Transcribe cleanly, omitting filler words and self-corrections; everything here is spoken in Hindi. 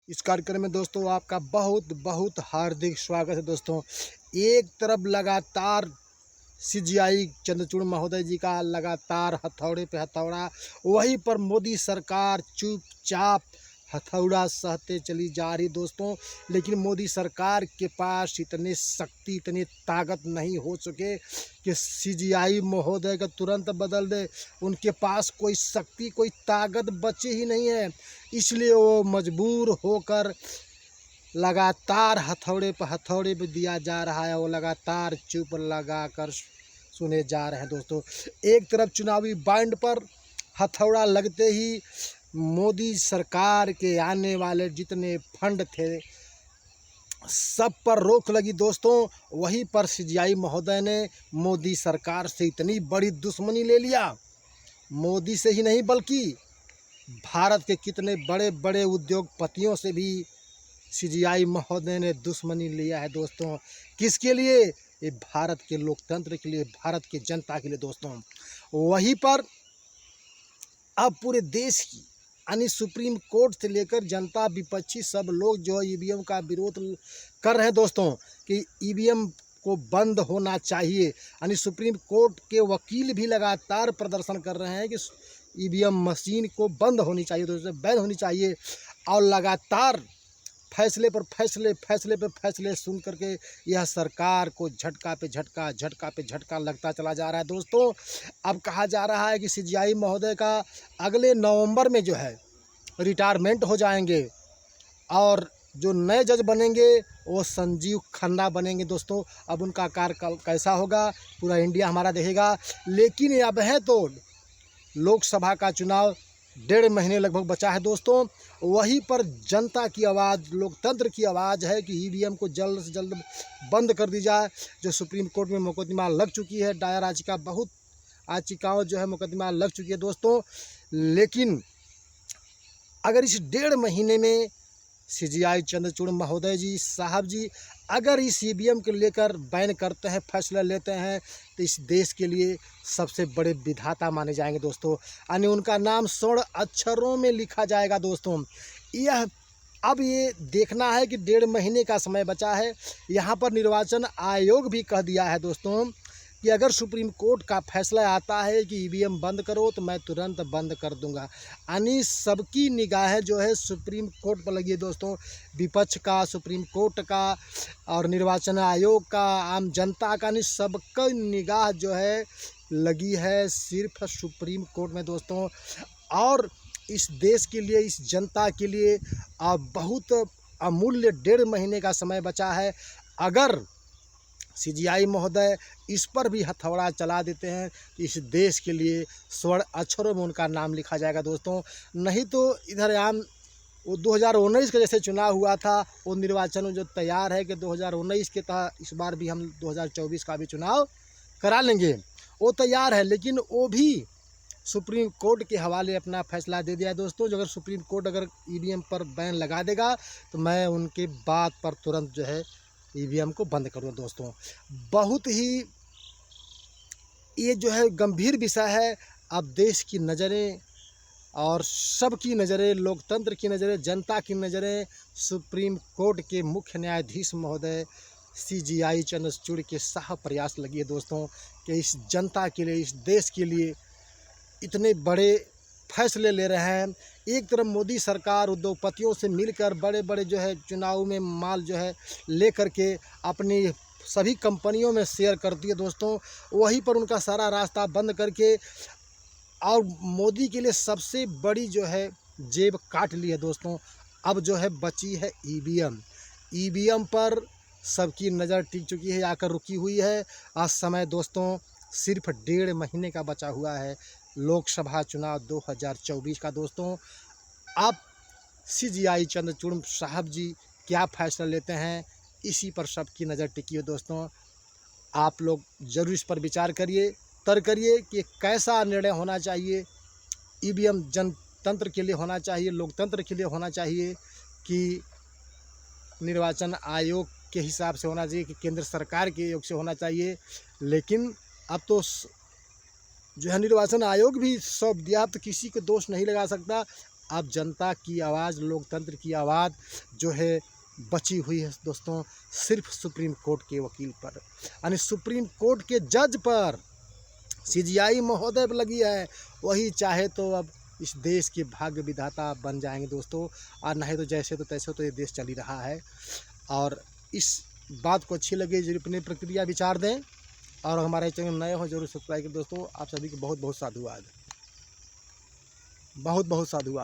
इस कार्यक्रम में दोस्तों आपका बहुत बहुत हार्दिक स्वागत है। दोस्तों, एक तरफ लगातार सीजीआई चंद्रचूड़ महोदय जी का लगातार हथौड़े पे हथौड़ा, वहीं पर मोदी सरकार चुपचाप हथौड़ा सहते चली जा रही दोस्तों। लेकिन मोदी सरकार के पास इतनी शक्ति, इतनी ताकत नहीं हो सके कि सीजीआई महोदय का तुरंत बदल दे। उनके पास कोई शक्ति, कोई ताकत बची ही नहीं है। इसलिए वो मजबूर होकर लगातार हथौड़े पे दिया जा रहा है। वो लगातार चुप लगाकर सुने जा रहे हैं दोस्तों। एक तरफ चुनावी बाइंड पर हथौड़ा लगते ही मोदी सरकार के आने वाले जितने फंड थे सब पर रोक लगी दोस्तों। वहीं पर सीजीआई महोदय ने मोदी सरकार से इतनी बड़ी दुश्मनी ले लिया। मोदी से ही नहीं बल्कि भारत के कितने बड़े बड़े उद्योगपतियों से भी सीजीआई महोदय ने दुश्मनी लिया है दोस्तों। किसके लिए? ये भारत के लोकतंत्र के लिए, भारत की जनता के लिए दोस्तों। वहीं पर अब पूरे देश की यानी सुप्रीम कोर्ट से लेकर जनता, विपक्षी सब लोग जो ईवीएम का विरोध कर रहे हैं दोस्तों कि ईवीएम को बंद होना चाहिए। यानी सुप्रीम कोर्ट के वकील भी लगातार प्रदर्शन कर रहे हैं कि ईवीएम मशीन को बंद होनी चाहिए दोस्तों, बैन होनी चाहिए। और लगातार फैसले पर फैसले सुन करके यह सरकार को झटका पे झटका लगता चला जा रहा है दोस्तों। अब कहा जा रहा है कि सीजीआई महोदय का अगले नवंबर में जो है रिटायरमेंट हो जाएंगे और जो नए जज बनेंगे वो संजीव खन्ना बनेंगे दोस्तों। अब उनका कार्यकाल कैसा होगा पूरा इंडिया हमारा देखेगा। लेकिन अब है तो लोकसभा का चुनाव 1.5 महीने लगभग बचा है दोस्तों। वहीं पर जनता की आवाज़, लोकतंत्र की आवाज़ है कि ईवीएम को जल्द से जल्द बंद कर दी जाए। जो सुप्रीम कोर्ट में मुकदमा लग चुकी है, दायर याचिका, बहुत याचिकाओं जो है मुकदमा लग चुकी है दोस्तों। लेकिन अगर इस 1.5 महीने में सीजीआई चंद्रचूड़ महोदय जी साहब जी अगर इस ईवीएम को लेकर बैन करते हैं, फैसला लेते हैं, तो इस देश के लिए सबसे बड़े विधाता माने जाएंगे दोस्तों। यानी उनका नाम स्वर्ण अक्षरों में लिखा जाएगा दोस्तों। यह अब ये देखना है कि 1.5 महीने का समय बचा है। यहाँ पर निर्वाचन आयोग भी कह दिया है दोस्तों कि अगर सुप्रीम कोर्ट का फैसला आता है कि ईवीएम बंद करो तो मैं तुरंत बंद कर दूंगा। यानी सबकी निगाहें जो है सुप्रीम कोर्ट पर लगी है दोस्तों। विपक्ष का, सुप्रीम कोर्ट का और निर्वाचन आयोग का, आम जनता का, नहीं सबका निगाह जो है लगी है सिर्फ सुप्रीम कोर्ट में दोस्तों। और इस देश के लिए, इस जनता के लिए बहुत अमूल्य 1.5 महीने का समय बचा है। अगर सीजीआई महोदय इस पर भी हथौड़ा चला देते हैं तो इस देश के लिए स्वर्ण अक्षरों में उनका नाम लिखा जाएगा दोस्तों। नहीं तो इधर आम वो 2019 का जैसे चुनाव हुआ था, वो निर्वाचन जो तैयार है कि 2019 के तहत इस बार भी हम 2024 का भी चुनाव करा लेंगे, वो तैयार है। लेकिन वो भी सुप्रीम कोर्ट के हवाले अपना फैसला दे दिया है दोस्तों। जो अगर सुप्रीम कोर्ट अगर ईवीएम पर बैन लगा देगा तो मैं उनके बात पर तुरंत जो है ईवीएम को बंद करूँ दोस्तों। बहुत ही ये जो है गंभीर विषय है। अब देश की नज़रें और सबकी नज़रें, लोकतंत्र की नज़रें, जनता की नज़रें सुप्रीम कोर्ट के मुख्य न्यायाधीश महोदय सीजीआई चंद्रचूड़ के शाह प्रयास लगी है दोस्तों कि इस जनता के लिए, इस देश के लिए इतने बड़े फैसले ले रहे हैं। एक तरफ मोदी सरकार उद्योगपतियों से मिलकर बड़े बड़े जो है चुनाव में माल जो है ले करके अपनी सभी कंपनियों में शेयर करती है दोस्तों। वहीं पर उनका सारा रास्ता बंद करके और मोदी के लिए सबसे बड़ी जो है जेब काट ली है दोस्तों। अब जो है बची है ईवीएम पर सबकी नज़र टिक चुकी है, आकर रुकी हुई है। आज समय दोस्तों सिर्फ 1.5 महीने का बचा हुआ है लोकसभा चुनाव 2024 का दोस्तों। अब सीजीआई चंद्रचूड़ साहब जी क्या फैसला लेते हैं, इसी पर सबकी नज़र टिकी है दोस्तों। आप लोग ज़रूर इस पर विचार करिए, तर्क करिए कि कैसा निर्णय होना चाहिए। ईवीएम जनतंत्र के लिए होना चाहिए, लोकतंत्र के लिए होना चाहिए कि निर्वाचन आयोग के हिसाब से होना चाहिए, कि केंद्र सरकार के योग से होना चाहिए। लेकिन अब तो जो है निर्वाचन आयोग भी सब दिया, तो किसी को दोष नहीं लगा सकता। अब जनता की आवाज़, लोकतंत्र की आवाज़ जो है बची हुई है दोस्तों सिर्फ सुप्रीम कोर्ट के वकील पर, यानी सुप्रीम कोर्ट के जज पर सीजीआई महोदय पर लगी है। वही चाहे तो अब इस देश के भाग्य विधाता बन जाएंगे दोस्तों, और नहीं तो जैसे तो तैसे तो ये देश चल ही रहा है। और इस बात को अच्छी लगे जरूर अपनी प्रक्रिया विचार दें, और हमारे चैनल नए हो जरूर सब्सक्राइब करें दोस्तों। आप सभी को बहुत बहुत साधुवाद, बहुत बहुत साधुवाद।